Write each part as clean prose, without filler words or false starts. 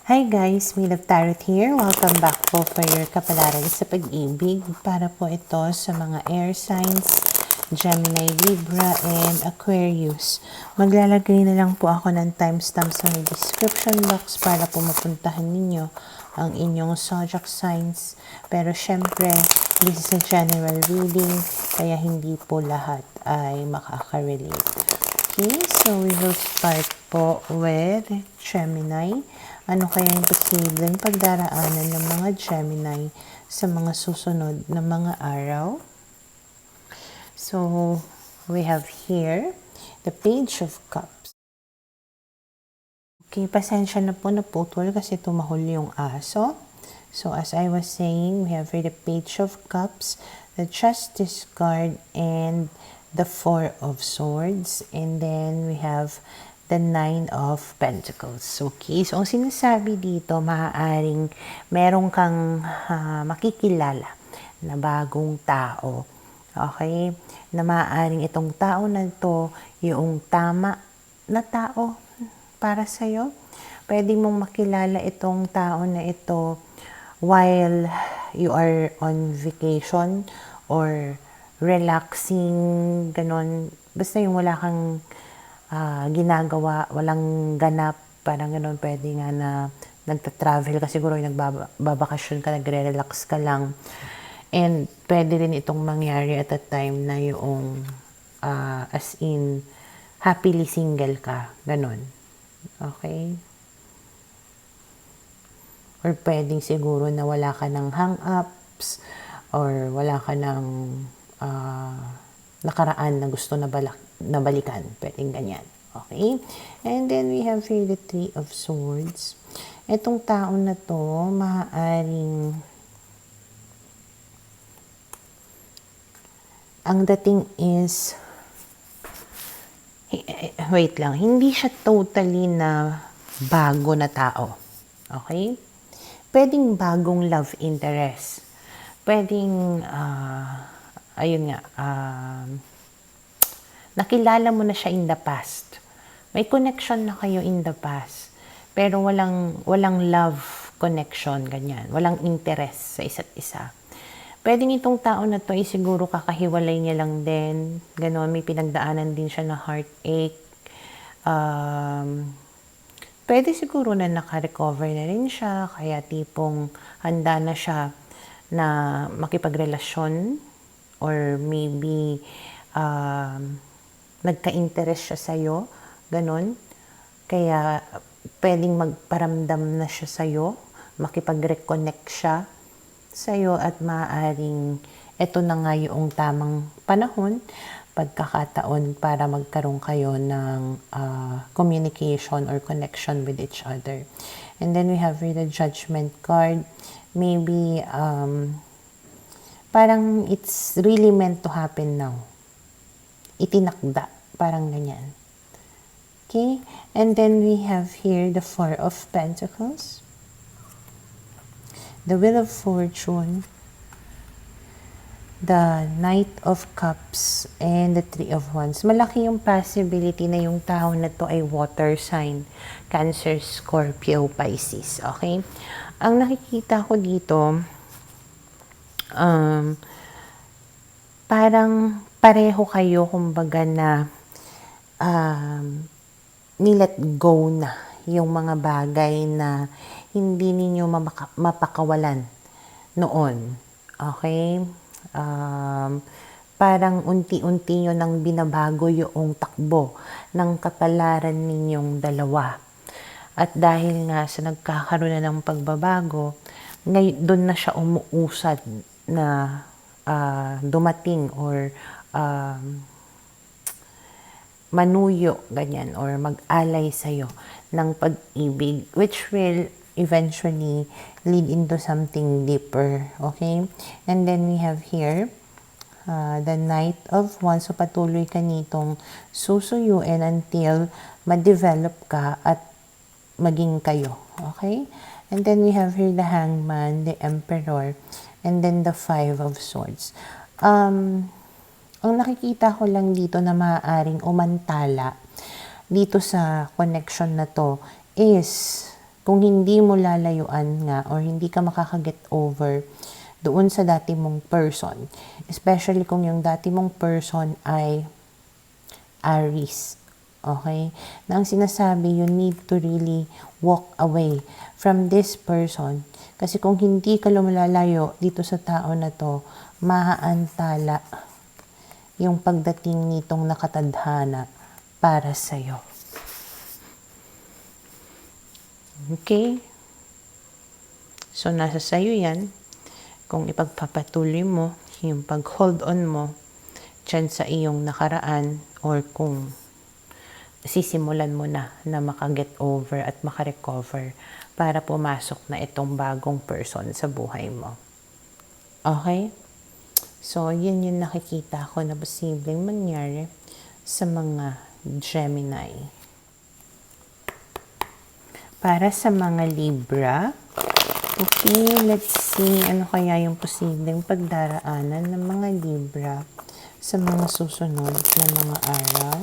Hi guys, Wheel of Tarot here. Welcome back po for your kapalaran sa pag-ibig. Para po ito sa mga air signs, Gemini, Libra, and Aquarius. Maglalagay na lang po ako ng timestamp sa description box para po mapuntahan ninyo ang inyong zodiac signs. Pero syempre, this is a general reading, kaya hindi po lahat ay makaka-relate. Okay, so we will start po with Gemini. Ano kaya yung posibleng pagdaraanan ng mga Gemini sa mga susunod na mga araw? So, we have here the Page of Cups. Okay, pasensya na po naputol kasi tumahol yung aso. So, as I was saying, we have here the Page of Cups, the Justice card, and the Four of Swords. And then, we have the Nine of Pentacles. Okay, so ang sinasabi dito, maaaring meron kang makikilala na bagong tao. Okay, na maaaring itong tao na ito, yung tama na tao para sa'yo. Pwede mong makilala itong tao na ito while you are on vacation or relaxing, ganon. Basta yung wala kang ginagawa, walang ganap, parang gano'n, pwede nga na nagta-travel ka siguro, yung nagbabakasyon ka, nagre-relax ka lang. And pwede rin itong mangyari at a time na yung as in happily single ka, gano'n. Okay? Or pwedeng siguro na wala ka ng hang-ups or wala ka ng nakaraan na gusto na balikan. Pwedeng ganyan. Okay? And then we have here the Three of Swords. Itong tao na to, maaaring ang dating is wait lang, hindi siya totally na bago na tao. Okay? Pwedeng bagong love interest. Pwedeng ayun nga, nakilala mo na siya in the past. May connection na kayo in the past. Pero walang love connection, ganyan. Walang interest sa isa't isa. Pwedeng itong tao na to ay siguro kakahiwalay niya lang din. Ganon, may pinagdaanan din siya na heartache. Pwede siguro na naka-recover na rin siya. Kaya tipong handa na siya na makipagrelasyon. Or maybe nagka-interest siya sa'yo, ganon. Kaya pwedeng magparamdam na siya sa'yo, makipag-reconnect siya sa'yo at maaaring ito na nga yung tamang panahon, pagkakataon para magkaroon kayo ng communication or connection with each other. And then we have the Judgment card. Maybe parang it's really meant to happen now. Itinakda, parang ganyan. Okay, and then we have here the Four of Pentacles, the Wheel of Fortune, the Knight of Cups, and the Three of Wands. Malaki yung possibility na yung tao na to ay water sign, Cancer, Scorpio, Pisces. Okay, ang nakikita ko dito, parang pareho kayo, kumbaga na nilet go na yung mga bagay na hindi ninyo mapakawalan noon. Okay? Parang unti-unti nyo nang binabago yung takbo ng kapalaran ninyong dalawa. At dahil nga sa nagkakaroon na ng pagbabago, doon na siya umuusad na dumating or manuyo, ganyan, or mag-alay sa'yo ng pag-ibig, which will eventually lead into something deeper. Okay? And then we have here the Knight of Wands. So patuloy ka nitong susuyuin until ma-develop ka at maging kayo. Okay? And then we have here the Hangman, the Emperor, and then the Five of Swords. Ang nakikita ko lang dito na maaaring umantala dito sa connection na to is kung hindi mo lalayuan nga or hindi ka makaka-get over doon sa dati mong person, especially kung yung dati mong person ay Aries. Okay? Na ang sinasabi, you need to really walk away from this person. Kasi kung hindi ka lumalayo dito sa tao na to, maaantala yung pagdating nitong nakatadhana para sa'yo. Okay? So, nasa sa'yo yan. Kung ipagpapatuloy mo, yung pag-hold on mo dyan sa iyong nakaraan or kung sisimulan mo na maka-get over at maka-recover para pumasok na itong bagong person sa buhay mo. Okay? So, yun yung nakikita ko na posibleng mangyari sa mga Gemini. Para sa mga Libra, okay, let's see ano kaya yung posibleng pagdaraanan ng mga Libra sa mga susunod na mga araw.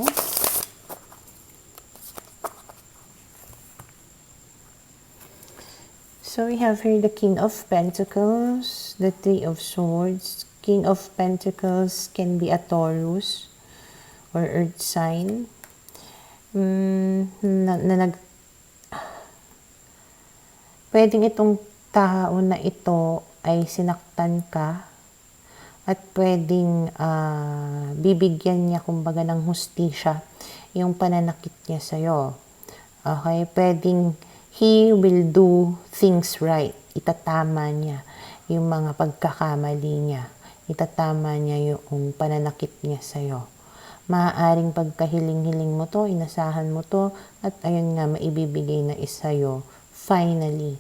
So we have here the King of Pentacles, the Three of Swords. King of Pentacles can be a Taurus or Earth sign. Pwedeng itong tao na ito ay sinaktan ka at pwedeng bibigyan niya kumbaga ng hustisya yung pananakit niya sa'yo. Okay? Pwedeng he will do things right. Itatama niya yung mga pagkakamali niya. Itatama niya yung pananakit niya sa'yo. Maaaring pagkahiling-hiling mo to, inasahan mo to, at ayun nga, maibibigay na sa'yo finally.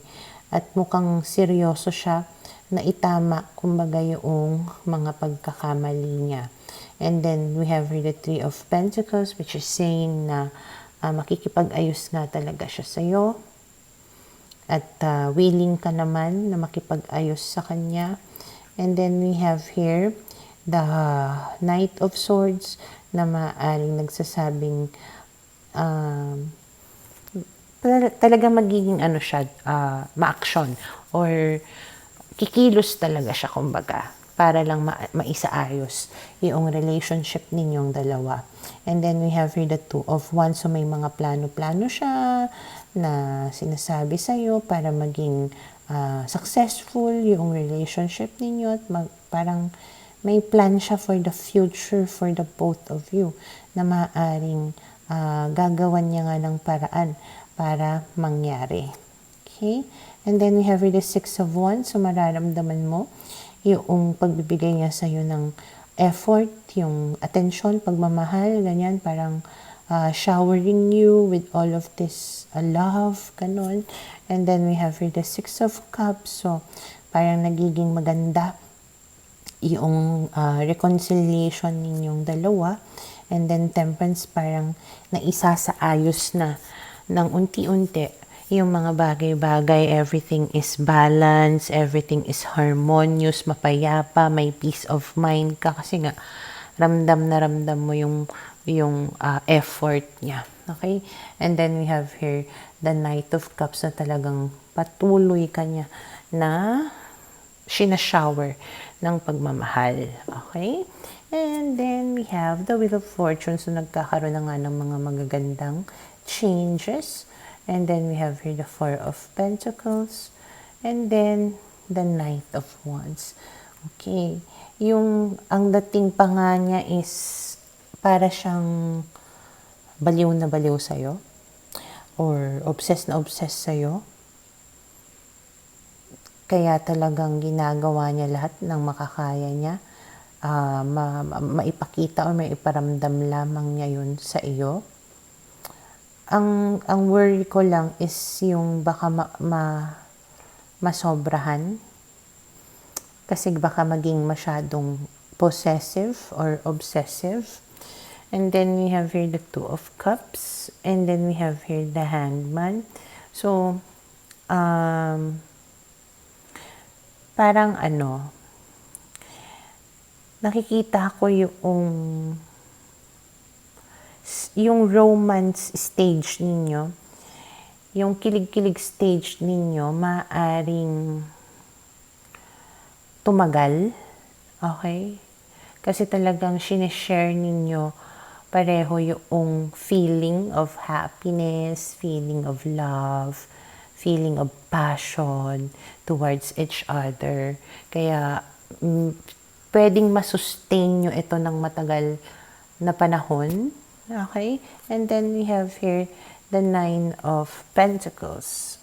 At mukhang seryoso siya na itama, kumbaga, yung mga pagkakamali niya. And then, we have here the Three of Pentacles, which is saying na makikipag-ayos nga talaga siya sa'yo. At willing ka naman na makipag-ayos sa kanya. And then we have here the Knight of Swords na maaaring nagsasabing talaga magiging siya, ma-action or kikilos talaga siya kumbaga para lang maisaayos yung relationship ninyong dalawa. And then we have here the Two of Wands. So may mga plano-plano siya na sinasabi sa'yo para maging successful yung relationship ninyo at parang may plan siya for the future for the both of you na maaaring gagawan niya nga ng paraan para mangyari. Okay? And then we have here the Six of Wands. So mararamdaman mo yung pagbibigay niya sa'yo ng effort, yung attention, pagmamahal, ganyan, parang showering you with all of this love, ganon. And then we have here the Six of Cups. So, parang nagiging maganda yung reconciliation ninyong dalawa. And then Temperance, parang naisasaayos na ng unti-unti yung mga bagay-bagay, everything is balanced, everything is harmonious, mapayapa, may peace of mind ka kasi nga ramdam na ramdam mo yung effort niya. Okay? And then we have here the Knight of Cups na talagang patuloy ka niya na sinashower ng pagmamahal. Okay? And then we have the Wheel of Fortune. So nagkakaroon na nga ng mga magagandang changes. And then we have here the Four of Pentacles. And then the Knight of Wands. Okay. Ang dating pa nga niya is para siyang baliw na baliw sa'yo. Or obsessed na obsessed sa'yo. Kaya talagang ginagawa niya lahat ng makakaya niya. Maipakita o maiparamdam lamang niya yun sa iyo. Ang worry ko lang is yung baka masobrahan. Kasi baka maging masyadong possessive or obsessive. And then we have here the Two of Cups. And then we have here the Hangman. So, parang nakikita ko yung romance stage ninyo yung kilig-kilig stage ninyo maaring tumagal. Okay? Kasi talagang sinishare ninyo pareho yung feeling of happiness, feeling of love, feeling of passion towards each other. Kaya, pwedeng masustain nyo ito ng matagal na panahon. Okay? And then we have here the Nine of Pentacles.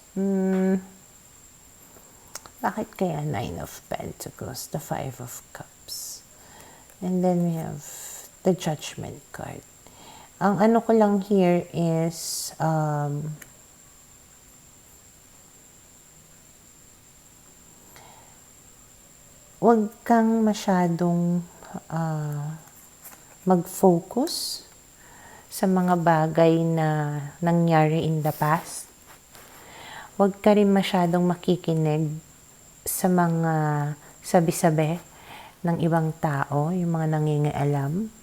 Bakit kaya Nine of Pentacles? The Five of Cups. And then we have the Judgment card. Ang ano ko lang here is, wag kang masyadong mag-focus sa mga bagay na nangyari in the past. Wag ka rin masyadong makikinig sa mga sabi-sabi ng ibang tao, yung mga nangingialam.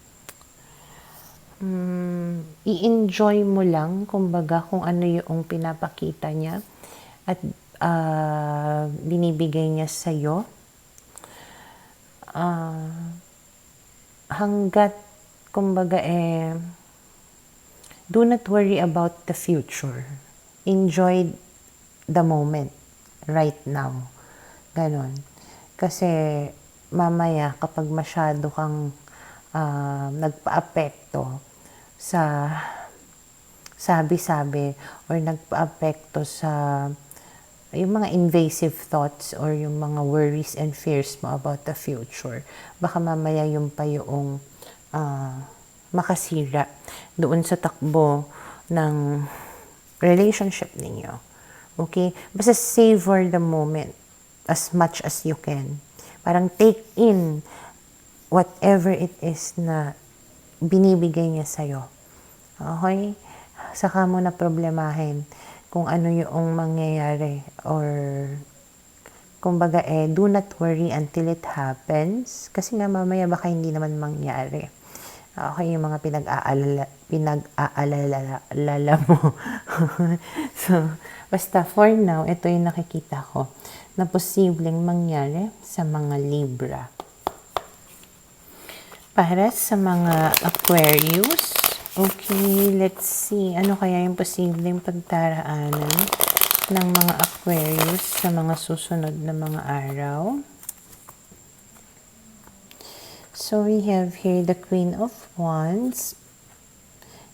I-enjoy mo lang, kumbaga, kung ano yung pinapakita niya at binibigay niya sa'yo. Hanggat, kumbaga, do not worry about the future. Enjoy the moment, right now. Ganon. Kasi, mamaya, kapag masyado kang nagpa-apekto sa sabi-sabi or nagpa-apekto sa yung mga invasive thoughts or yung mga worries and fears mo about the future, baka mamaya yung pa yung makasira doon sa takbo ng relationship ninyo. Okay? Basta savor the moment as much as you can. Parang take in whatever it is na binibigay niya sa'yo. Okay? Saka mo na problemahin kung ano yung mangyayari or kumbaga do not worry until it happens kasi nga mamaya baka hindi naman mangyari. Okay, yung mga pinag-aalala mo. So, basta for now, ito yung nakikita ko na posibleng mangyari sa mga Libra. Para sa mga Aquarius, okay, let's see. Ano kaya yung posibleng pagdaraanan ng mga Aquarius sa mga susunod na mga araw? So, we have here the Queen of Wands,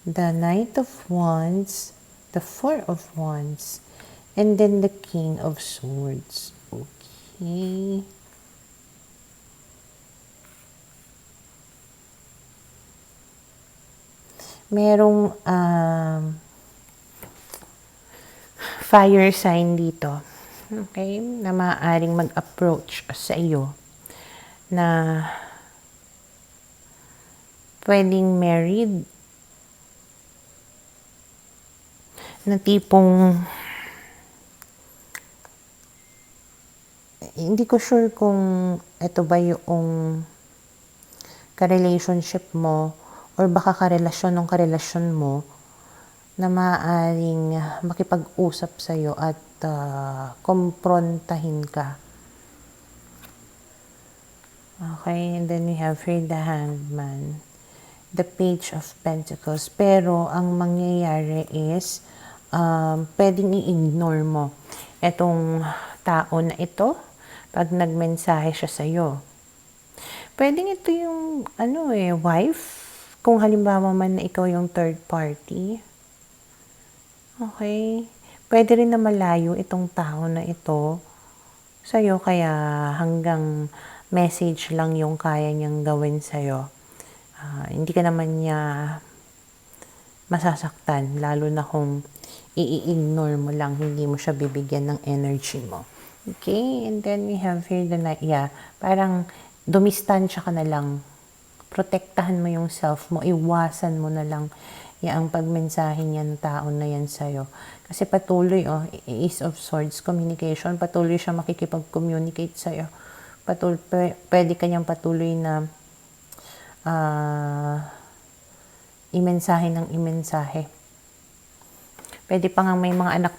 the Knight of Wands, the Four of Wands, and then the King of Swords. Okay. Merong fire sign dito, okay, na maaaring mag-approach sa iyo na pwedeng married, na tipong hindi ko sure kung ito ba yung ka-relationship mo or baka karelasyon mo na maaaring makipag-usap sa'yo at komprontahin ka. Okay, and then we have here the Hangman, the Page of Pentacles. Pero ang mangyayari is pwedeng i-ignore mo itong tao na ito pag nagmensahe siya sa'yo. Pwedeng ito yung wife, kung halimbawa man na ikaw yung third party. Okay? Pwede rin na malayo itong tao na ito sa'yo, kaya hanggang message lang yung kaya niyang gawin sa'yo. Hindi ka naman niya masasaktan, lalo na kung i-ignore mo lang, hindi mo siya bibigyan ng energy mo. Okay? And then we have here the night. Yeah, parang dumistansya ka na lang. Protektahan mo yung self mo. Iwasan mo na lang yung pagmensahe niyan tao na yan sa'yo. Kasi patuloy, Ace of Swords, communication, patuloy siya makikipag-communicate sa'yo. Pwede kanyang patuloy na imensahe ng imensahe. Pwede pa nga may mga anak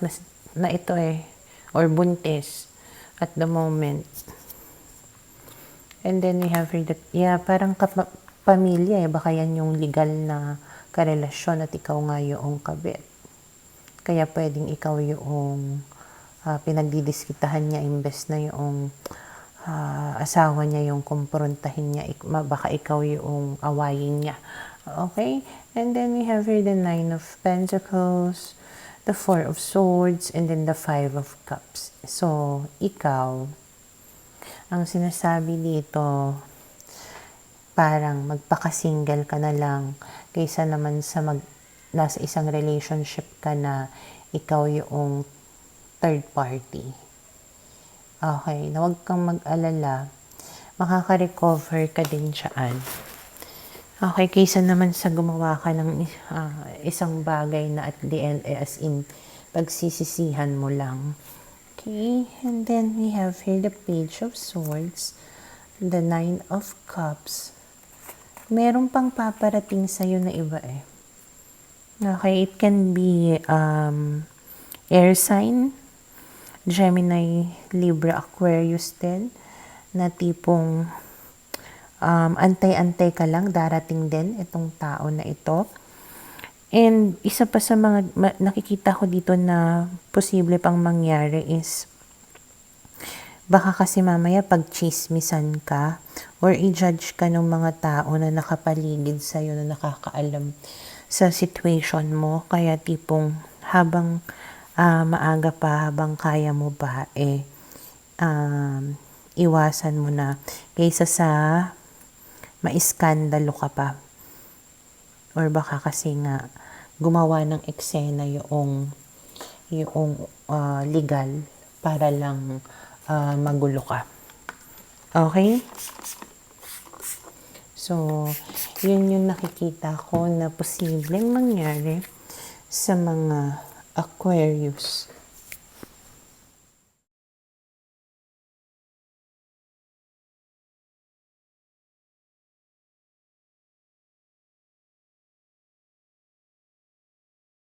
na ito eh, or buntis at the moment. And then we have here that, yeah, parang pamilya eh, baka yan yung legal na karelasyon at ikaw nga yung kabit. Kaya pwedeng ikaw yung pinagdidiskitahan niya imbes na yung asawa niya yung kumprontahin niya, baka ikaw yung awayin niya. Okay? And then we have here the 9 of Pentacles, the 4 of Swords, and then the 5 of Cups. So, ikaw, ang sinasabi dito, parang magpaka-single ka na lang kaysa naman sa nasa isang relationship ka na ikaw yung third party. Okay, na huwag kang mag-alala. Makaka-recover ka din dyan. Okay, kaysa naman sa gumawa ka ng isang bagay na at the end, as in, pagsisisihan mo lang. Okay, and then we have here the Page of Swords, the 9 of Cups. Meron pang paparating sa'yo na iba eh. Okay, it can be air sign, Gemini, Libra, Aquarius din, na tipong antay-antay ka lang, darating din itong tao na ito. And isa pa sa mga nakikita ko dito na posible pang mangyari is baka kasi mamaya pag-chismisan ka or i-judge ka ng mga tao na nakapaligid sa'yo na nakakaalam sa situation mo. Kaya tipong habang maaga pa, habang kaya mo ba, iwasan mo na kaysa sa maiskandalo ka pa. Or baka kasi nga gumawa ng eksena yung legal para lang magulo ka. Okay? So, yun yung nakikita ko na posibleng mangyari sa mga Aquarius.